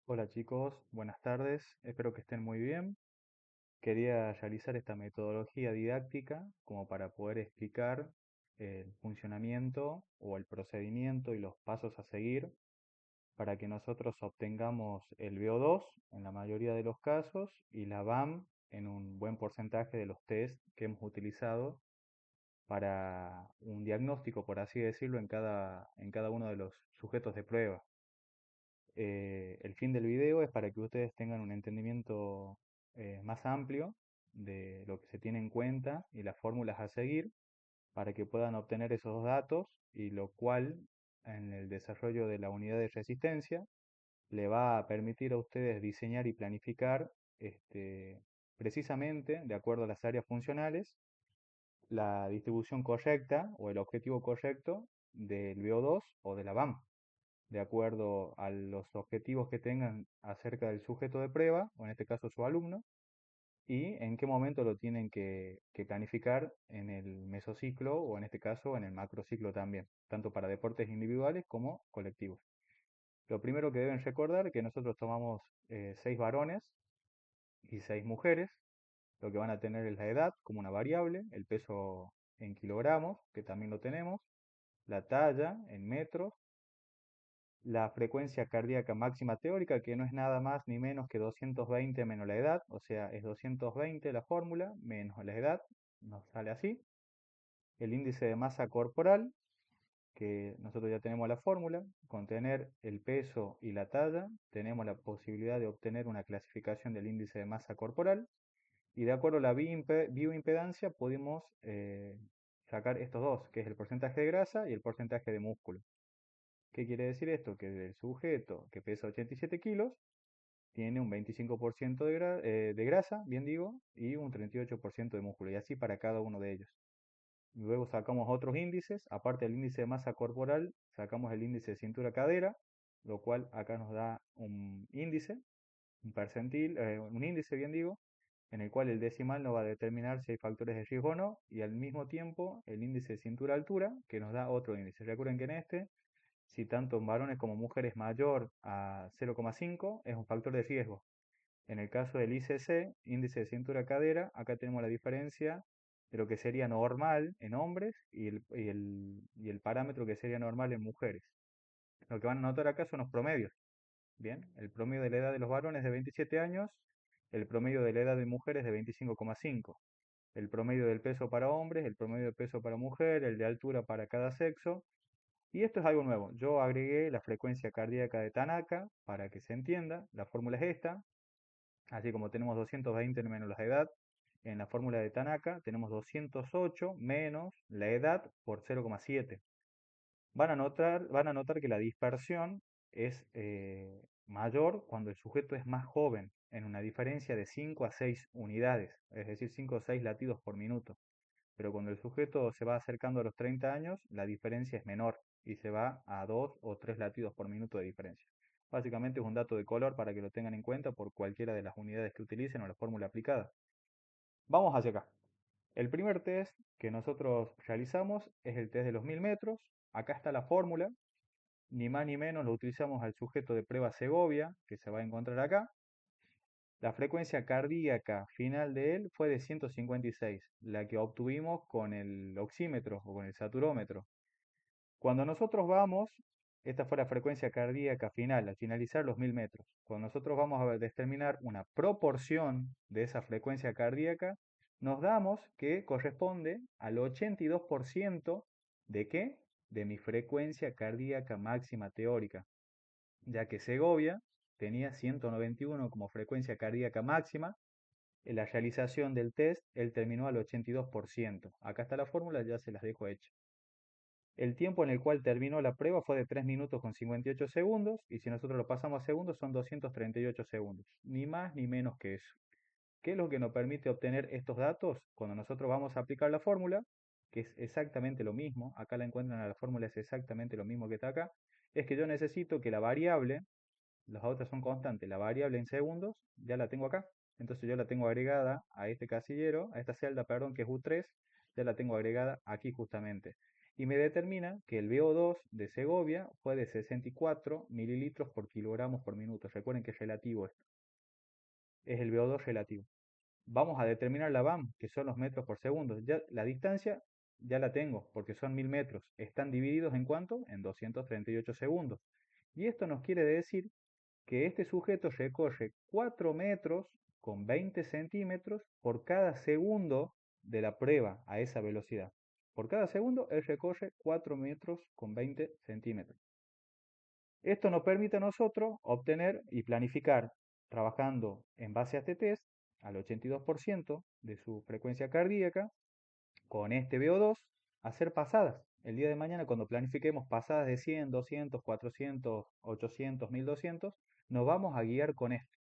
Hola chicos, buenas tardes, espero que estén muy bien. Quería realizar esta metodología didáctica como para poder explicar el funcionamiento o el procedimiento y los pasos a seguir para que nosotros obtengamos el VO2 en la mayoría de los casos y la BAM en un buen porcentaje de los test que hemos utilizado para un diagnóstico, por así decirlo, en cada uno de los sujetos de prueba. El fin del video es para que ustedes tengan un entendimiento más amplio de lo que se tiene en cuenta y las fórmulas a seguir para que puedan obtener esos datos y lo cual en el desarrollo de la unidad de resistencia le va a permitir a ustedes diseñar y planificar precisamente de acuerdo a las áreas funcionales la distribución correcta o el objetivo correcto del VO2 o de la BAM de acuerdo a los objetivos que tengan acerca del sujeto de prueba, o en este caso su alumno, y en qué momento lo tienen que planificar en el mesociclo o en este caso en el macrociclo también, tanto para deportes individuales como colectivos. Lo primero que deben recordar es que nosotros tomamos 6 varones y 6 mujeres, lo que van a tener es la edad como una variable, el peso en kilogramos, que también lo tenemos, la talla en metros, la frecuencia cardíaca máxima teórica, que no es nada más ni menos que 220 menos la edad, o sea, es 220 la fórmula menos la edad, nos sale así. El índice de masa corporal, que nosotros ya tenemos la fórmula, con tener el peso y la talla, tenemos la posibilidad de obtener una clasificación del índice de masa corporal, y de acuerdo a la bioimpedancia podemos sacar estos dos, que es el porcentaje de grasa y el porcentaje de músculo. ¿Qué quiere decir esto? Que el sujeto que pesa 87 kilos tiene un 25% de grasa, bien digo, y un 38% de músculo, y así para cada uno de ellos. Luego sacamos otros índices, aparte del índice de masa corporal, sacamos el índice de cintura-cadera, lo cual acá nos da un índice, un percentil, un índice, bien digo, en el cual el decimal nos va a determinar si hay factores de riesgo o no, y al mismo tiempo el índice de cintura-altura, que nos da otro índice. Recuerden que en este si tanto en varones como mujeres mayor a 0,5 es un factor de riesgo. En el caso del ICC, índice de cintura-cadera, acá tenemos la diferencia de lo que sería normal en hombres y el parámetro que sería normal en mujeres. Lo que van a notar acá son los promedios. Bien, el promedio de la edad de los varones es de 27 años, el promedio de la edad de mujeres es de 25,5. El promedio del peso para hombres, el promedio de peso para mujer, el de altura para cada sexo, y esto es algo nuevo. Yo agregué la frecuencia cardíaca de Tanaka para que se entienda. La fórmula es esta. Así como tenemos 220 menos la edad, en la fórmula de Tanaka tenemos 208 menos la edad por 0,7. Van a notar que la dispersión es mayor cuando el sujeto es más joven, en una diferencia de 5 a 6 unidades, es decir, 5 o 6 latidos por minuto. Pero cuando el sujeto se va acercando a los 30 años, la diferencia es menor y se va a 2 o 3 latidos por minuto de diferencia. Básicamente es un dato de color para que lo tengan en cuenta por cualquiera de las unidades que utilicen o la fórmula aplicada. Vamos hacia acá. El primer test que nosotros realizamos es el test de los 1000 metros. Acá está la fórmula. Ni más ni menos lo utilizamos al sujeto de prueba Segovia, que se va a encontrar acá. La frecuencia cardíaca final de él fue de 156, la que obtuvimos con el oxímetro o con el saturómetro. Cuando nosotros vamos, esta fue la frecuencia cardíaca final, al finalizar los 1000 metros. Cuando nosotros vamos a determinar una proporción de esa frecuencia cardíaca, nos damos que corresponde al 82% de qué? De mi frecuencia cardíaca máxima teórica, ya que Segovia tenía 191 como frecuencia cardíaca máxima. En la realización del test, él terminó al 82%. Acá está la fórmula, ya se las dejo hecha. El tiempo en el cual terminó la prueba fue de 3 minutos con 58 segundos, y si nosotros lo pasamos a segundos son 238 segundos, ni más ni menos que eso. ¿Qué es lo que nos permite obtener estos datos? Cuando nosotros vamos a aplicar la fórmula, que es exactamente lo mismo, acá la encuentran, la fórmula es exactamente lo mismo que está acá, es que yo necesito que la variable, las otras son constantes, la variable en segundos, ya la tengo acá. Entonces yo la tengo agregada a este casillero, a esta celda, perdón, que es U3, ya la tengo agregada aquí justamente. y me determina que el VO2 de Segovia fue de 64 mililitros por kilogramos por minuto. Recuerden que es relativo esto, es el VO2 relativo. Vamos a determinar la VAM, que son los metros por segundo. Ya, la distancia ya la tengo, porque son 1000 metros. Están divididos en cuánto? En 238 segundos. Y esto nos quiere decir que este sujeto recorre 4 metros con 20 centímetros por cada segundo de la prueba a esa velocidad. Por cada segundo él recorre 4 metros con 20 centímetros. Esto nos permite a nosotros obtener y planificar, trabajando en base a este test, al 82% de su frecuencia cardíaca, con este VO2, hacer pasadas. El día de mañana, cuando planifiquemos pasadas de 100, 200, 400, 800, 1200, nos vamos a guiar con esto.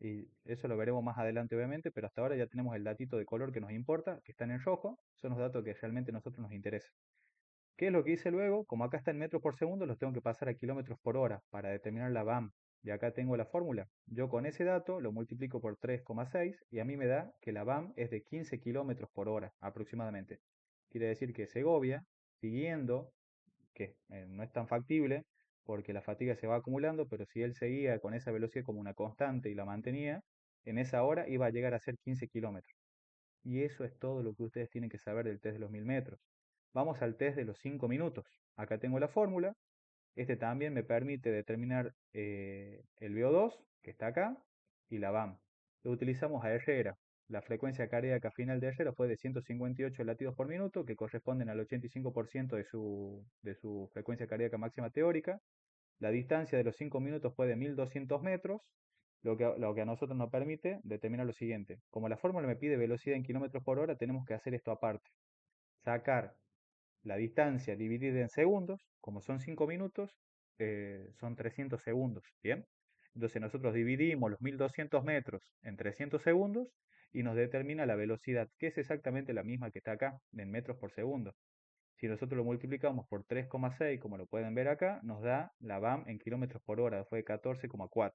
Y eso lo veremos más adelante, obviamente, pero hasta ahora ya tenemos el datito de color que nos importa, que están en rojo, son los datos que realmente a nosotros nos interesan. ¿Qué es lo que hice luego? Como acá está en metros por segundo, los tengo que pasar a kilómetros por hora para determinar la VAM. Y acá tengo la fórmula. Yo con ese dato lo multiplico por 3,6 y a mí me da que la VAM es de 15 kilómetros por hora aproximadamente. Quiere decir que Segovia, siguiendo, que no es tan factible porque la fatiga se va acumulando, pero si él seguía con esa velocidad como una constante y la mantenía, en esa hora iba a llegar a ser 15 kilómetros. Y eso es todo lo que ustedes tienen que saber del test de los 1000 metros. Vamos al test de los 5 minutos. Acá tengo la fórmula. Este también me permite determinar el VO2, que está acá, y la VAM. Lo utilizamos a Herrera. La frecuencia cardíaca final de Herrera fue de 158 latidos por minuto, que corresponden al 85% de su frecuencia cardíaca máxima teórica. La distancia de los 5 minutos fue de 1200 metros, lo que a nosotros nos permite determinar lo siguiente. Como la fórmula me pide velocidad en kilómetros por hora, tenemos que hacer esto aparte. Sacar la distancia dividida en segundos, como son 5 minutos, son 300 segundos, ¿bien? Entonces nosotros dividimos los 1200 metros en 300 segundos y nos determina la velocidad, que es exactamente la misma que está acá, en metros por segundo. Si nosotros lo multiplicamos por 3,6, como lo pueden ver acá, nos da la VAM en kilómetros por hora, fue 14,4.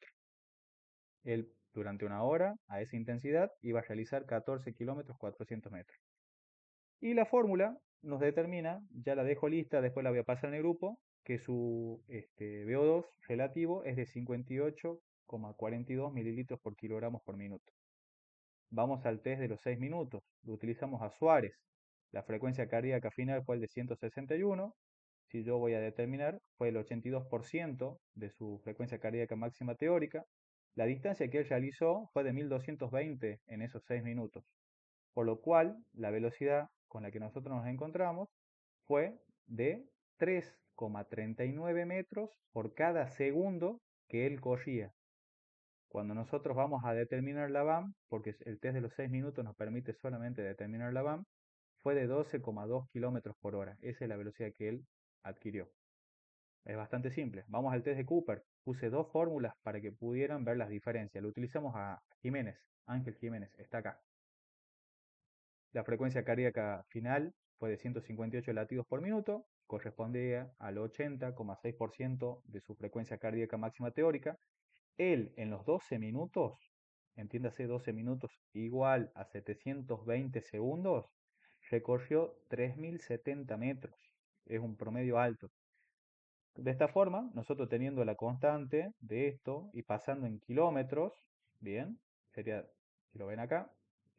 Él durante una hora a esa intensidad iba a realizar 14 kilómetros 400 metros. Y la fórmula nos determina, ya la dejo lista, después la voy a pasar en el grupo, que su VO2 relativo es de 58,42 mililitros por kilogramos por minuto. Vamos al test de los 6 minutos. Lo utilizamos a Suárez. La frecuencia cardíaca final fue el de 161. Si yo voy a determinar, fue el 82% de su frecuencia cardíaca máxima teórica. La distancia que él realizó fue de 1220 en esos 6 minutos. Por lo cual, la velocidad con la que nosotros nos encontramos fue de 3,39 metros por cada segundo que él corría. Cuando nosotros vamos a determinar la VAM, porque el test de los 6 minutos nos permite solamente determinar la VAM, fue de 12,2 kilómetros por hora. Esa es la velocidad que él adquirió. Es bastante simple. Vamos al test de Cooper. Puse dos fórmulas para que pudieran ver las diferencias. Lo utilizamos a Jiménez, Ángel Jiménez, está acá. La frecuencia cardíaca final fue de 158 latidos por minuto, correspondía al 80,6% de su frecuencia cardíaca máxima teórica. Él en los 12 minutos, entiéndase 12 minutos igual a 720 segundos, recorrió 3070 metros. Es un promedio alto. De esta forma, nosotros teniendo la constante de esto y pasando en kilómetros, bien, sería, si lo ven acá,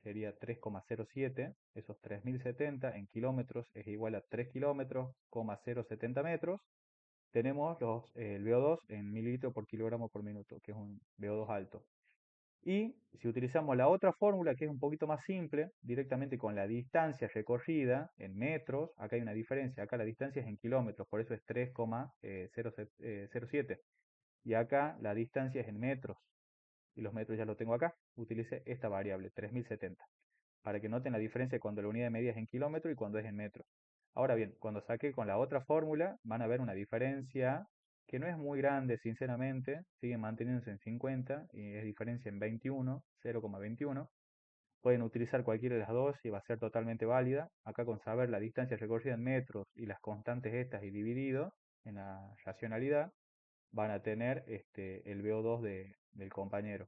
sería 3,07, esos 3070 en kilómetros es igual a 3 kilómetros, 070 metros. Tenemos el VO2 en mililitros por kilogramo por minuto, que es un VO2 alto. Y si utilizamos la otra fórmula, que es un poquito más simple, directamente con la distancia recorrida en metros, acá hay una diferencia, acá la distancia es en kilómetros, por eso es 3,07. Y acá la distancia es en metros, y los metros ya lo tengo acá, utilice esta variable, 3070, para que noten la diferencia cuando la unidad de medida es en kilómetros y cuando es en metros. Ahora bien, cuando saque con la otra fórmula, van a ver una diferencia que no es muy grande, sinceramente, sigue manteniéndose en 50 y es diferencia en 21, 0,21. Pueden utilizar cualquiera de las dos y va a ser totalmente válida. Acá con saber la distancia recorrida en metros y las constantes estas y dividido en la racionalidad, van a tener el VO2 del compañero.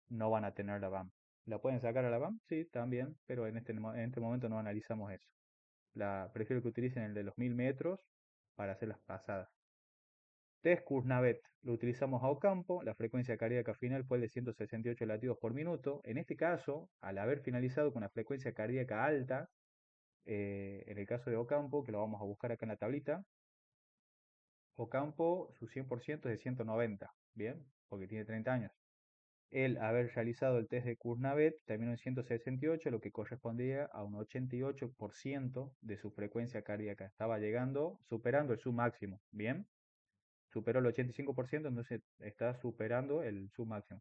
No van a tener la VAM. ¿La pueden sacar a la VAM? Sí, también, pero en este momento no analizamos eso. prefiero que utilicen el de los 1000 metros para hacer las pasadas. Test Kuznavet, lo utilizamos a Ocampo, la frecuencia cardíaca final fue de 168 latidos por minuto. En este caso, al haber finalizado con una frecuencia cardíaca alta, en el caso de Ocampo, que lo vamos a buscar acá en la tablita, Ocampo, su 100% es de 190, ¿bien? Porque tiene 30 años. El haber realizado el test de Kuznavet terminó en 168, lo que correspondía a un 88% de su frecuencia cardíaca. Estaba llegando, superando el submáximo, ¿bien? Superó el 85%, entonces está superando el submáximo.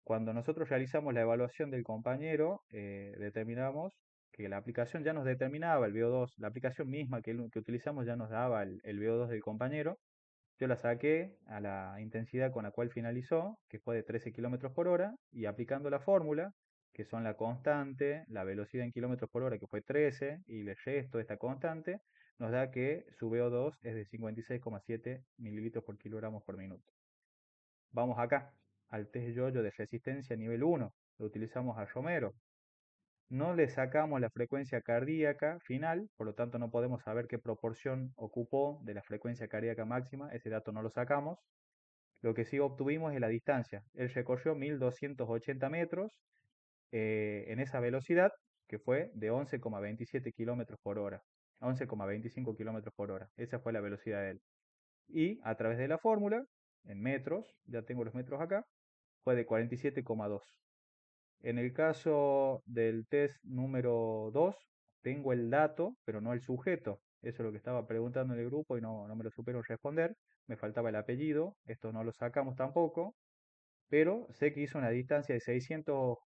Cuando nosotros realizamos la evaluación del compañero, determinamos que la aplicación ya nos determinaba el VO2, la aplicación misma que utilizamos ya nos daba el VO2 del compañero. Yo la saqué a la intensidad con la cual finalizó, que fue de 13 kilómetros por hora, y aplicando la fórmula, que son la constante, la velocidad en kilómetros por hora, que fue 13, y el resto de esta constante, nos da que su VO2 es de 56,7 mililitros por kilogramo por minuto. Vamos acá, al test yoyo de resistencia nivel 1, lo utilizamos a Romero. No le sacamos la frecuencia cardíaca final, por lo tanto no podemos saber qué proporción ocupó de la frecuencia cardíaca máxima, ese dato no lo sacamos. Lo que sí obtuvimos es la distancia. Él recorrió 1280 metros en esa velocidad, que fue de 11,27 kilómetros por hora, 11,25 kilómetros por hora. Esa fue la velocidad de él. Y a través de la fórmula, en metros, ya tengo los metros acá, fue de 47,2. En el caso del test número 2, tengo el dato, pero no el sujeto. Eso es lo que estaba preguntando en el grupo y no me lo supieron responder. Me faltaba el apellido, esto no lo sacamos tampoco, pero sé que hizo una distancia de 600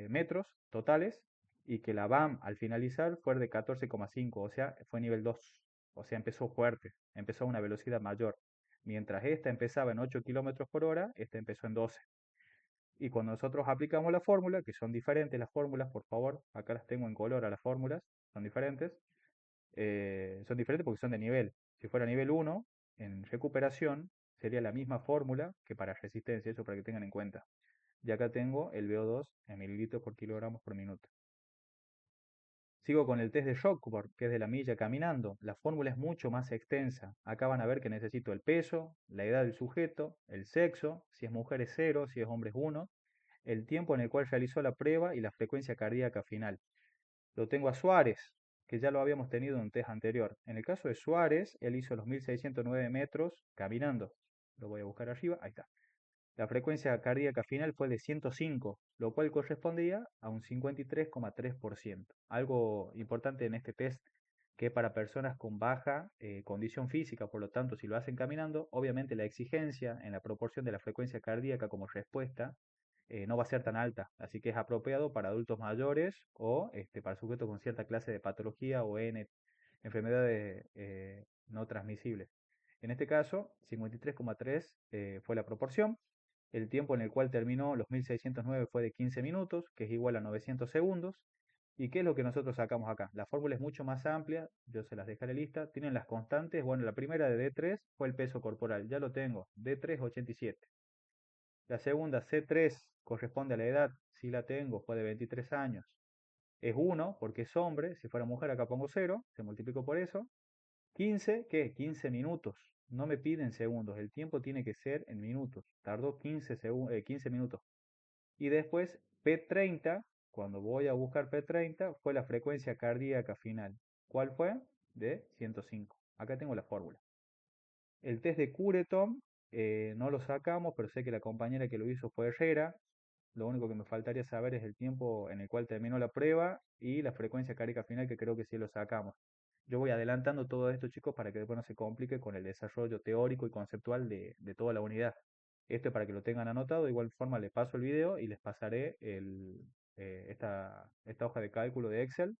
metros totales y que la BAM al finalizar fue de 14,5, o sea, fue nivel 2, o sea, empezó fuerte, empezó a una velocidad mayor. Mientras esta empezaba en 8 kilómetros por hora, esta empezó en 12. Y cuando nosotros aplicamos la fórmula, que son diferentes las fórmulas, por favor, acá las tengo en color a las fórmulas, son diferentes porque son de nivel. Si fuera nivel 1, en recuperación, sería la misma fórmula que para resistencia, eso para que tengan en cuenta. Y acá tengo el VO2 en mililitros por kilogramos por minuto. Sigo con el test de Shockboard, que es de la milla caminando. La fórmula es mucho más extensa. Acá van a ver que necesito el peso, la edad del sujeto, el sexo, si es mujer es 0, si es hombre es 1, el tiempo en el cual realizó la prueba y la frecuencia cardíaca final. Lo tengo a Suárez, que ya lo habíamos tenido en un test anterior. En el caso de Suárez, él hizo los 1609 metros caminando. Lo voy a buscar arriba, ahí está. La frecuencia cardíaca final fue de 105, lo cual correspondía a un 53,3%. Algo importante en este test que para personas con baja condición física, por lo tanto, si lo hacen caminando, obviamente la exigencia en la proporción de la frecuencia cardíaca como respuesta no va a ser tan alta, así que es apropiado para adultos mayores o para sujetos con cierta clase de patología o enfermedades no transmisibles. En este caso, 53,3 fue la proporción. El tiempo en el cual terminó los 1609 fue de 15 minutos, que es igual a 900 segundos. ¿Y qué es lo que nosotros sacamos acá? La fórmula es mucho más amplia, yo se las dejaré lista. Tienen las constantes. Bueno, la primera de D3 fue el peso corporal, ya lo tengo, D3 87. La segunda, C3, corresponde a la edad, sí la tengo, fue de 23 años. Es 1 porque es hombre, si fuera mujer acá pongo 0, se multiplicó por eso. 15, ¿qué? 15 minutos. No me piden segundos, el tiempo tiene que ser en minutos. Tardó 15 minutos. Y después P30, cuando voy a buscar P30, fue la frecuencia cardíaca final. ¿Cuál fue? De 105. Acá tengo la fórmula. El test de Cureton no lo sacamos, pero sé que la compañera que lo hizo fue Herrera. Lo único que me faltaría saber es el tiempo en el cual terminó la prueba y la frecuencia cardíaca final, que creo que sí lo sacamos. Yo voy adelantando todo esto, chicos, para que después no se complique con el desarrollo teórico y conceptual de toda la unidad. Esto es para que lo tengan anotado. De igual forma, les paso el video y les pasaré esta hoja de cálculo de Excel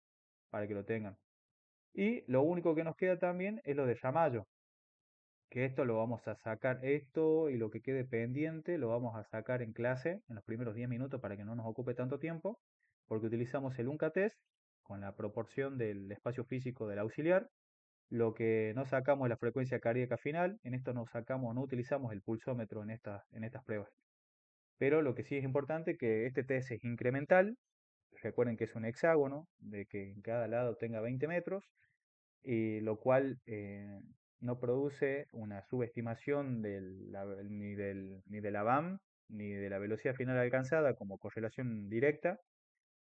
para que lo tengan. Y lo único que nos queda también es lo de Ramallo, que esto lo vamos a sacar, esto y lo que quede pendiente lo vamos a sacar en clase en los primeros 10 minutos para que no nos ocupe tanto tiempo, porque utilizamos el UNCA test con la proporción del espacio físico del auxiliar. Lo que no sacamos es la frecuencia cardíaca final, en esto no utilizamos el pulsómetro en estas pruebas. Pero lo que sí es importante es que este test es incremental, recuerden que es un hexágono, de que en cada lado tenga 20 metros, y lo cual no produce una subestimación ni de la VAM ni de la velocidad final alcanzada como correlación directa,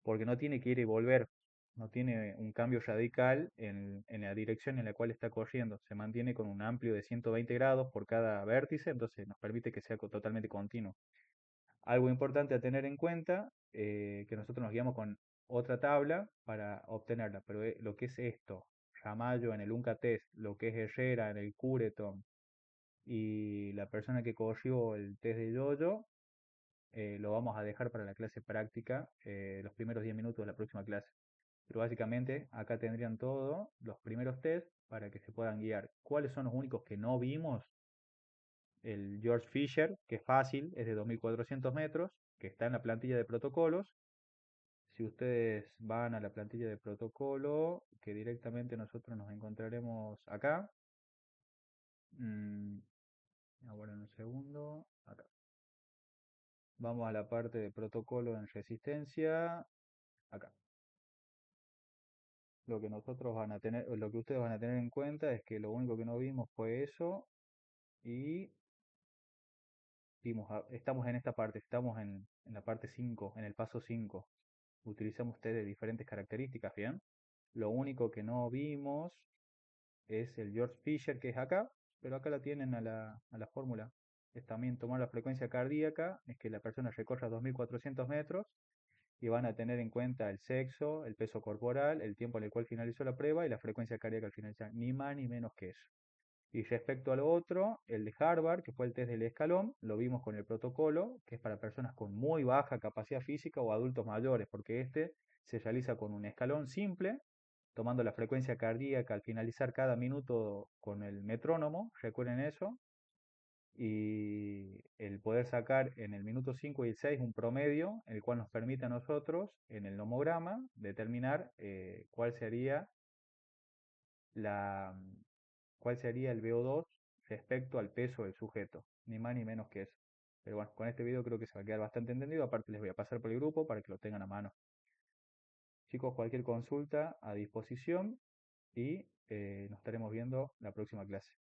porque no tiene que ir y volver, no tiene un cambio radical en la dirección en la cual está corriendo, se mantiene con un amplio de 120 grados por cada vértice, entonces nos permite que sea totalmente continuo. Algo importante a tener en cuenta, que nosotros nos guiamos con otra tabla para obtenerla, pero lo que es esto, Ramallo en el Unca Test, lo que es Herrera en el Cureton y la persona que corrió el test de Yoyo, lo vamos a dejar para la clase práctica, los primeros 10 minutos de la próxima clase. Pero básicamente acá tendrían todos los primeros test para que se puedan guiar. ¿Cuáles son los únicos que no vimos? El George Fisher, que es fácil, es de 2400 metros, que está en la plantilla de protocolos. Si ustedes van a la plantilla de protocolo, que directamente nosotros nos encontraremos acá. Mm, ahora en un segundo. Acá. Vamos a la parte de protocolo en resistencia. Acá. Lo que nosotros van a tener, lo que ustedes van a tener en cuenta es que lo único que no vimos fue eso. Y estamos en esta parte, estamos en la parte 5, en el paso 5. Utilizamos ustedes diferentes características, ¿bien? Lo único que no vimos es el George Fisher, que es acá, pero acá la tienen a la fórmula. Es también tomar la frecuencia cardíaca, es que la persona recorra 2400 metros y van a tener en cuenta el sexo, el peso corporal, el tiempo en el cual finalizó la prueba y la frecuencia cardíaca al finalizar, ni más ni menos que eso. Y respecto a lo otro, el de Harvard, que fue el test del escalón, lo vimos con el protocolo, que es para personas con muy baja capacidad física o adultos mayores, porque este se realiza con un escalón simple, tomando la frecuencia cardíaca al finalizar cada minuto con el metrónomo, recuerden eso, y el poder sacar en el minuto 5 y el 6 un promedio, el cual nos permite a nosotros, en el nomograma, determinar la, cuál sería el VO2 respecto al peso del sujeto, ni más ni menos que eso. Pero bueno, con este video creo que se va a quedar bastante entendido, aparte les voy a pasar por el grupo para que lo tengan a mano. Chicos, cualquier consulta a disposición y nos estaremos viendo la próxima clase.